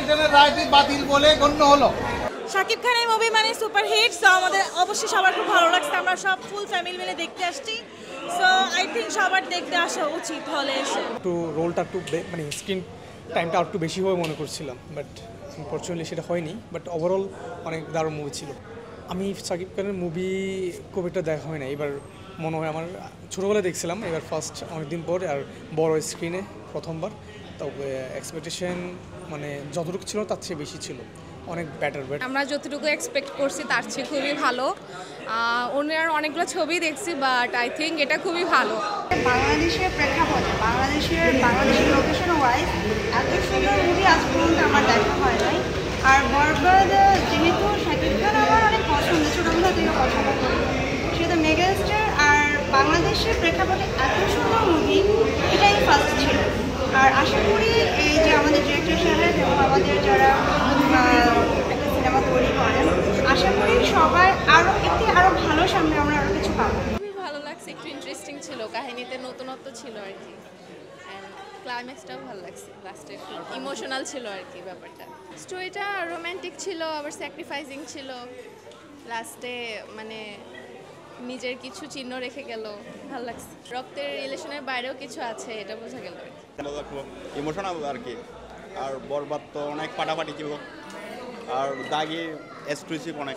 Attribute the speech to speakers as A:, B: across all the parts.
A: কমিশনের রায়টি বাতিল বলে গণ্য হলো।
B: শাকিব খানের মুভি মানে সুপার হিট, সো আমাদের অবশ্যই সবার খুব ভালো লাগছে। আমরা সব ফুল ফ্যামিলি মিলে দেখতে আসছি, সো আই থিঙ্ক সবার দেখতে আসা উচিত হলে এসে।
C: একটু রোলটা একটু মানে স্ক্রিন টাইমটা একটু বেশি হবে মনে করছিলাম, বাট আনফর্চুনেটলি সেটা হয়নি। বাট ওভারঅল অনেক দারুণ মুভি ছিল। আমি শাকিব খানের মুভি খুব একটা দেখা হয় না, এবার মনে হয় আমার ছোটোবেলায় দেখছিলাম, এবার ফার্স্ট অনেকদিন পর আর বড় স্ক্রিনে প্রথমবার। তবে এক্সপেকটেশন মানে যতটুকু ছিল তার চেয়ে বেশি ছিল, অনেক বেটার।
D: আমরা যতটুকু এক্সপেক্ট করছি তার চেয়ে খুবই ভালো। ওনার অনেকগুলো ছবি দেখছি, বাট আই থিঙ্ক এটা খুবই ভালো।
E: বাংলাদেশের প্রেক্ষাপটে বাংলাদেশের লোকেশন ওয়াইজ এত সুন্দর মুভি আজ পর্যন্ত আমার দেখা হয় নাই। আর বরবাদ যেহেতু শাকিব খান আমার অনেক পছন্দ, ছোটোবেলা থেকে পছন্দ করি, সেটা মেগাস্টার আর বাংলাদেশের প্রেক্ষাপটে এত সুন্দর মুভি এটাই ফার্স্ট ছিল। আর আশা করি এই যে আমাদের ডিরেক্টর সাহেব এবং আমাদের যারা একটা সিনেমা তৈরি করেন, আশা করি সবাই আরও ভালো সামনে আমরা আরও কিছু পাবো।
D: খুবই ভালো লাগছে, একটু ইন্টারেস্টিং ছিল, কাহিনীতে নতুনত্ব ছিল আর কি। ক্লাইম্যাক্সটাও ভালো লাগছে, লাস্টে একটু ইমোশনাল ছিল আর কি ব্যাপারটা। স্টোরিটা রোম্যান্টিক ছিল, আবার স্যাক্রিফাইসিং ছিল, লাস্টে মানে নিজের কিছু চিহ্ন রেখে গেল, ভালো লাগছে। রক্তের রিলেশনের বাইরেও কিছু আছে, এটা বোঝা গেল।
F: ইমোশনাল আর কি। আর বরবাদ তো অনেক পাটাপাটি ছিল, আর দাগি এক্সক্লুসিভ অনেক।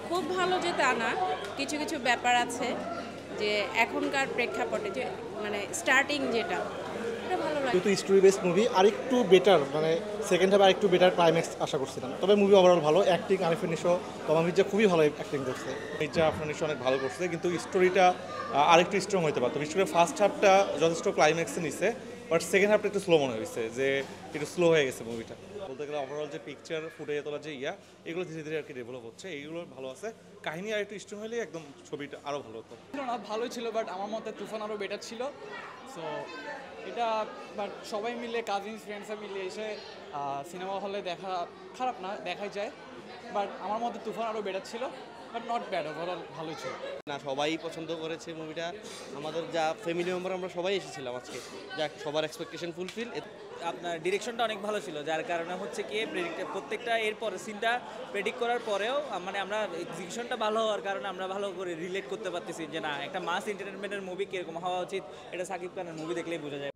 B: খুব ভালো যে তা না, কিছু কিছু ব্যাপার আছে যে এখনকার প্রেক্ষাপটে যে মানে স্টার্টিং যেটা ভালো লাগে।
G: যেহেতু স্টোরি বেসড মুভি আরেকটু বেটার, মানে সেকেন্ড হাফে আরেকটু বেটার ক্লাইম্যাক্স আশা করছিলাম। তবে মুভি ওভারঅল ভালো, অ্যাক্টিং আরিফিন নিশো, তমা মির্জা খুবই ভালো অ্যাক্টিং করছে। মির্জা আরিফিন নিশো অনেক ভালো করছে, কিন্তু স্টোরিটা আরেকটু স্ট্রং হতে পারতো। বিশেষ করে ফার্স্ট হাফটা যথেষ্ট ক্লাইম্যাক্সে নিছে, বাট সেকেন্ড হাফটা একটু স্লো মনে হয়েছে, যে একটু স্লো হয়ে গেছে মুভিটা। বলতে গেলে ওভারঅল যে পিকচার ফুটে তোলা যে এগুলো ধীরে ধীরে আর কি ডেভেলপ হচ্ছে, এইগুলো ভালো আছে। কাহিনী আর একটু স্ট্রং হলে একদম ছবিটা আরও ভালো হতো।
C: ভালোই ছিল, বাট আমার মতে তুফান আরও বেটার ছিল। সো এটা বাট সবাই মিলে কাজিনস ফ্রেন্ডসরা মিলে এসে সিনেমা হলে দেখা খারাপ না, দেখাই যায়। বাট আমার মতে তুফান আরও বেটার ছিল, বাট নট ব্যাড, ওভারঅল ভালোই ছিল।
H: না, সবাই পছন্দ করেছে মুভিটা। আমাদের যা ফ্যামিলি মেম্বার আমরা সবাই এসেছিলাম আজকে, যাক সবার এক্সপেকটেশন ফুলফিল।
I: আপনার ডিরেকশনটা অনেক ভালো ছিল, যার কারণে হচ্ছে কি প্রত্যেকটা এরপরে সিনটা প্রেডিক্ট করার পরেও মানে আমরা এক্সিকিউশনটা ভালো হওয়ার কারণে আমরা ভালো করে রিলেট করতে পারতেছি যে না, একটা মাস এন্টারটেনমেন্টের মুভি কীরকম হওয়া উচিত এটা শাকিব খানের মুভি দেখলেই বোঝা যায়।